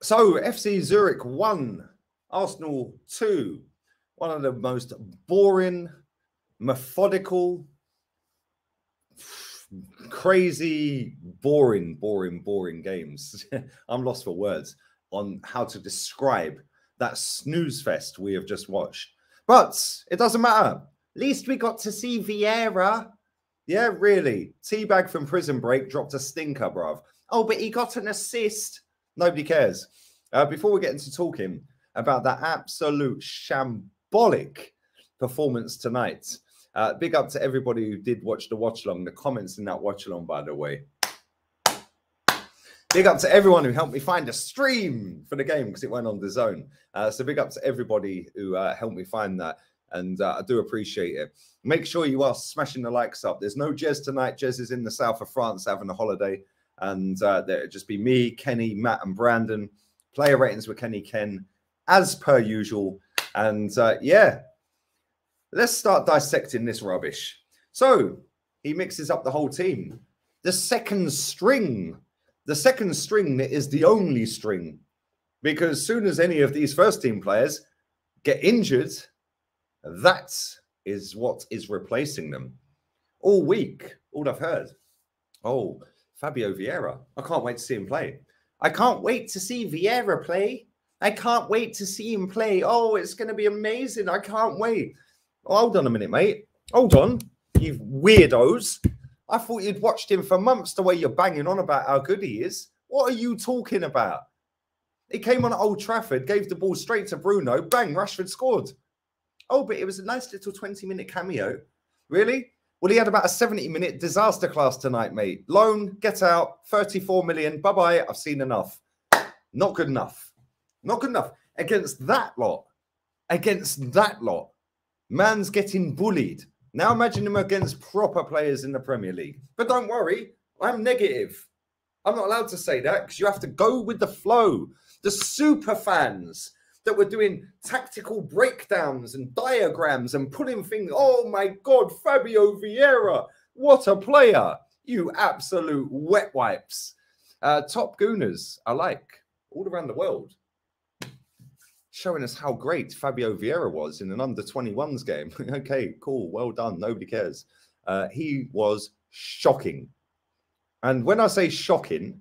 So FC Zurich 1, Arsenal 2. One of the most boring, methodical, crazy, boring games. I'm lost for words on how to describe that snooze fest we have just watched. But it doesn't matter. At least we got to see Vieira. Yeah, really. Teabag from Prison Break dropped a stinker, bruv. Oh, but he got an assist. Nobody cares. Before we get into talking about that absolute shambolic performance tonight, big up to everybody who did watch the watch along. The comments in that watch along, by the way. Big up to everyone who helped me find a stream for the game because it went on the zone. So big up to everybody who helped me find that. And I do appreciate it. Make sure you are smashing the likes up. There's no Jez tonight. Jez is in the south of France having a holiday. And there'll just be me, Kenny, Matt, and Brandon. Player ratings with Kenny Ken, as per usual. And yeah, let's start dissecting this rubbish. So he mixes up the whole team. The second string that is the only string. Because as soon as any of these first team players get injured, that is what is replacing them. All week, all I've heard. Oh, Fabio Vieira. I can't wait to see him play. I can't wait to see Vieira play. I can't wait to see him play. Oh, it's going to be amazing. I can't wait. Oh, hold on a minute, mate. Hold on, you weirdos. I thought you'd watched him for months the way you're banging on about how good he is. What are you talking about? He came on at Old Trafford, gave the ball straight to Bruno. Bang, Rashford scored. Oh, but it was a nice little 20-minute cameo. Really? Well, he had about a 70-minute disaster class tonight, mate. Loan, get out, 34 million. Bye-bye. I've seen enough. Not good enough. Not good enough. Against that lot. Against that lot. Man's getting bullied. Now imagine him against proper players in the Premier League. But don't worry, I'm negative. I'm not allowed to say that because you have to go with the flow. The super fans that were doing tactical breakdowns and diagrams and pulling things. Oh my God, Fabio Vieira. What a player. You absolute wet wipes. Top Gooners, I like, all around the world. Showing us how great Fabio Vieira was in an under-21s game. Okay, cool, well done, nobody cares. He was shocking. And when I say shocking,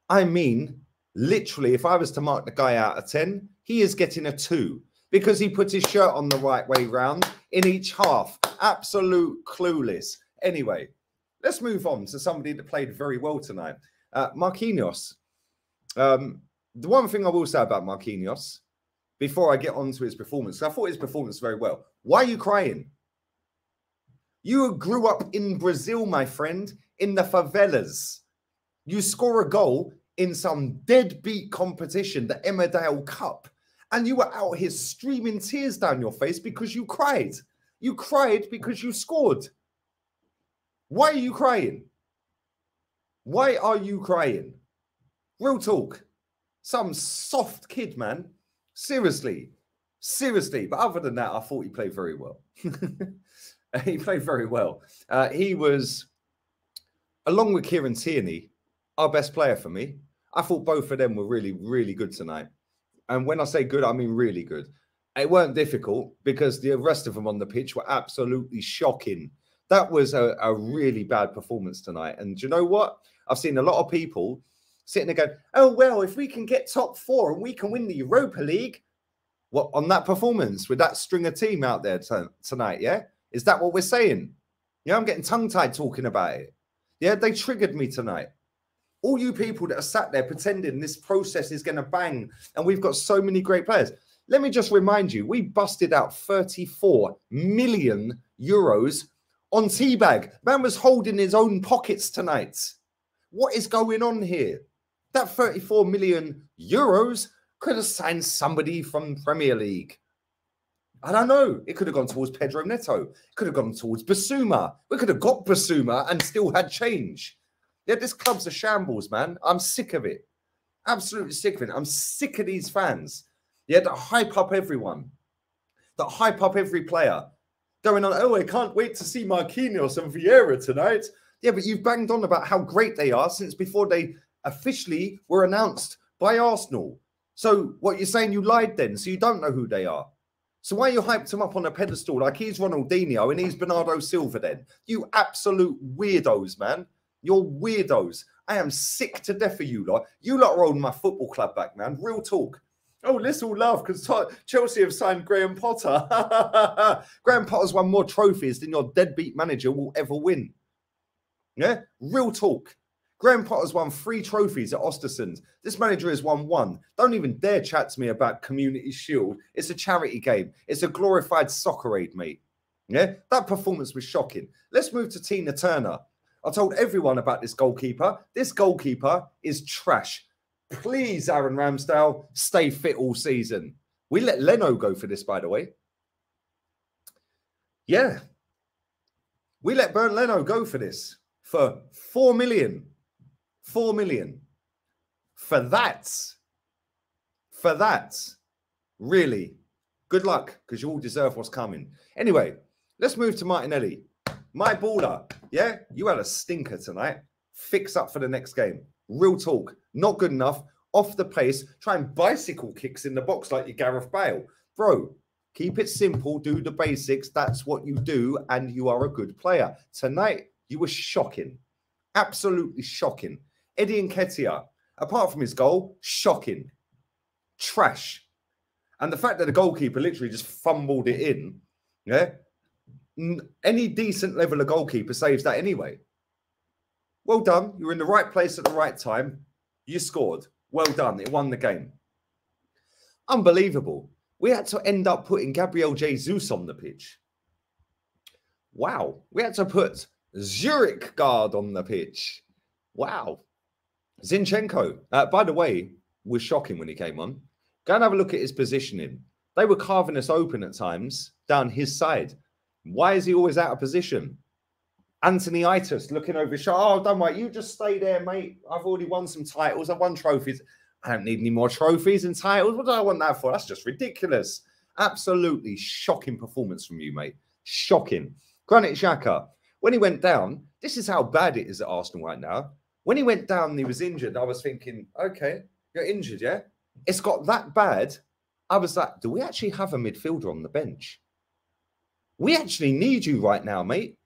I mean, literally, if I was to mark the guy out of 10, he is getting a 2 because he put his shirt on the right way round in each half. Absolute clueless. Anyway, let's move on to somebody that played very well tonight. Marquinhos. The one thing I will say about Marquinhos, before I get on to his performance, I thought his performance very well. Why are you crying? You grew up in Brazil, my friend, in the favelas. You score a goal in some deadbeat competition, the Emmerdale Cup, and you were out here streaming tears down your face because you cried. You cried because you scored. Why are you crying? Why are you crying? Real talk. Some soft kid, man. Seriously. Seriously. But other than that, I thought he played very well. He played very well. He was, along with Kieran Tierney, our best player for me. I thought both of them were really, really good tonight. And when I say good, I mean really good. It weren't difficult because the rest of them on the pitch were absolutely shocking. That was a really bad performance tonight. And do you know what? I've seen a lot of people sitting there going, oh, well, if we can get top 4 and we can win the Europa League, what, on that performance with that string of team out there tonight, yeah? Is that what we're saying? Yeah, I'm getting tongue-tied talking about it. Yeah, they triggered me tonight. All you people that are sat there pretending this process is going to bang and we've got so many great players. Let me just remind you, we busted out 34 million euros on Teabag. Man was holding his own pockets tonight. What is going on here? That 34 million euros could have signed somebody from Premier League. I don't know. It could have gone towards Pedro Neto. It could have gone towards Basuma. We could have got Basuma and still had change. Yeah, this club's a shambles, man. I'm sick of it. Absolutely sick of it. I'm sick of these fans. Yeah, that hype up everyone. That hype up every player. Going on, oh, I can't wait to see Marquinhos and Vieira tonight. Yeah, but you've banged on about how great they are since before they officially were announced by Arsenal. So what you're saying, you lied then, so you don't know who they are. So why you hyped him up on a pedestal like he's Ronaldinho and he's Bernardo Silva then? You absolute weirdos, man. You're weirdos. I am sick to death of you lot. You lot are holding my football club back, man. Real talk. Oh, let's all laugh because Chelsea have signed Graham Potter. Graham Potter's won more trophies than your deadbeat manager will ever win. Yeah? Real talk. Graham Potter's won 3 trophies at Ostersund. This manager has won 1. Don't even dare chat to me about Community Shield. It's a charity game. It's a glorified soccer aid, mate. Yeah, that performance was shocking. Let's move to Tina Turner. I told everyone about this goalkeeper. This goalkeeper is trash. Please, Aaron Ramsdale, stay fit all season. We let Leno go for this, by the way. Yeah. We let Bernd Leno go for this for 4 million. 4 million. For that, really, good luck, because you all deserve what's coming. Anyway, let's move to Martinelli. My baller, yeah? You had a stinker tonight. Fix up for the next game. Real talk. Not good enough. Off the pace. Trying bicycle kicks in the box like you Gareth Bale. Bro, keep it simple. Do the basics. That's what you do, and you are a good player. Tonight, you were shocking. Absolutely shocking. Eddie Nketiah, apart from his goal, shocking. Trash. And the fact that the goalkeeper literally just fumbled it in, yeah? Any decent level of goalkeeper saves that anyway. Well done. You were in the right place at the right time. You scored. Well done. It won the game. Unbelievable. We had to end up putting Gabriel Jesus on the pitch. Wow. We had to put Zurich guard on the pitch. Wow. Zinchenko, by the way, was shocking when he came on. Go and have a look at his positioning. They were carving us open at times down his side. Why is he always out of position? Anthony Itus looking over his shoulder. Oh, don't worry. You just stay there, mate. I've already won some titles. I've won trophies. I don't need any more trophies and titles. What do I want that for? That's just ridiculous. Absolutely shocking performance from you, mate. Shocking. Granit Xhaka, when he went down, this is how bad it is at Arsenal right now. When he went down and he was injured, I was thinking, okay, you're injured, yeah? It's got that bad. I was like, do we actually have a midfielder on the bench? We actually need you right now, mate.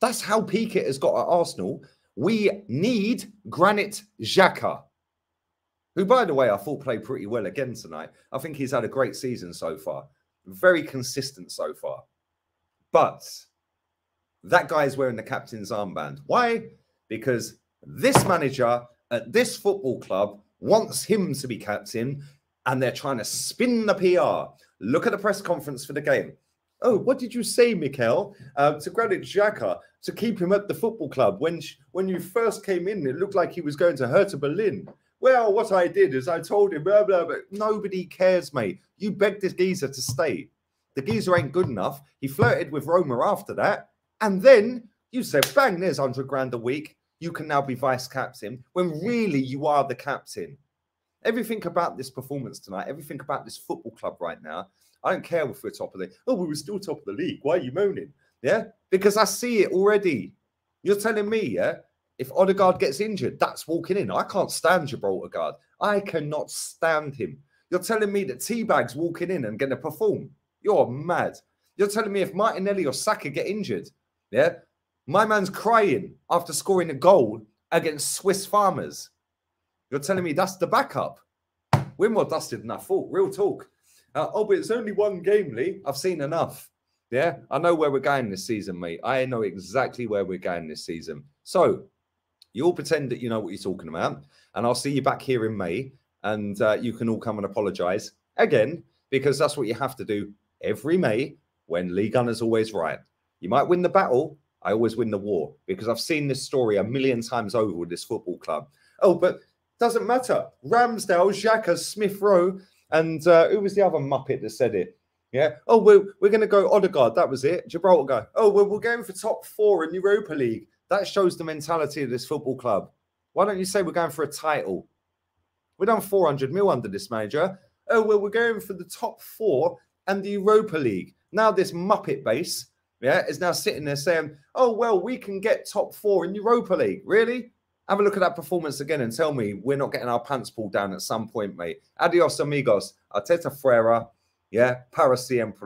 That's how peak it has got at Arsenal. We need Granit Xhaka, who, by the way, I thought played pretty well again tonight. I think he's had a great season so far. Very consistent so far. But that guy is wearing the captain's armband. Why? Because this manager at this football club wants him to be captain, and they're trying to spin the PR. Look at the press conference for the game. Oh, what did you say, Mikel, to Granit Xhaka to keep him at the football club? When you first came in, it looked like he was going to Hertha Berlin. Well, what I did is I told him, blah, blah, blah. Nobody cares, mate. You begged this geezer to stay. The geezer ain't good enough. He flirted with Roma after that. And then you said, bang, there's 100 grand a week. You can now be vice captain, when really you are the captain. Everything about this performance tonight, everything about this football club right now, I don't care if we're top of the... Oh, we were still top of the league. Why are you moaning? Yeah? Because I see it already. You're telling me, yeah, if Odegaard gets injured, that's walking in. I can't stand Gibraltar. I cannot stand him. You're telling me that Teabag's walking in and going to perform. You're mad. You're telling me if Martinelli or Saka get injured, yeah, my man's crying after scoring a goal against Swiss farmers. You're telling me that's the backup. We're more dusted than I thought. Real talk. Oh, but it's only one game, Lee. I've seen enough. Yeah, I know where we're going this season, mate. I know exactly where we're going this season. So you all pretend that you know what you're talking about, and I'll see you back here in May, and you can all come and apologise again, because that's what you have to do every May when Lee Gunner's always right. You might win the battle. I always win the war, because I've seen this story a million times over with this football club. Oh, but doesn't matter. Ramsdale, Xhaka, Smith Rowe, and who was the other muppet that said it? Yeah. Oh, we're going to go Odegaard. That was it. Gibraltar guy. Oh, well, we're going for top 4 in Europa League. That shows the mentality of this football club. Why don't you say we're going for a title? We've done 400 mil under this manager. Oh, well, we're going for the top 4 and the Europa League. Now this muppet base, yeah, is now sitting there saying, oh, well, we can get top 4 in Europa League. Really? Have a look at that performance again and tell me we're not getting our pants pulled down at some point, mate. Adios, amigos. Arteta Frera. Yeah, para siempre.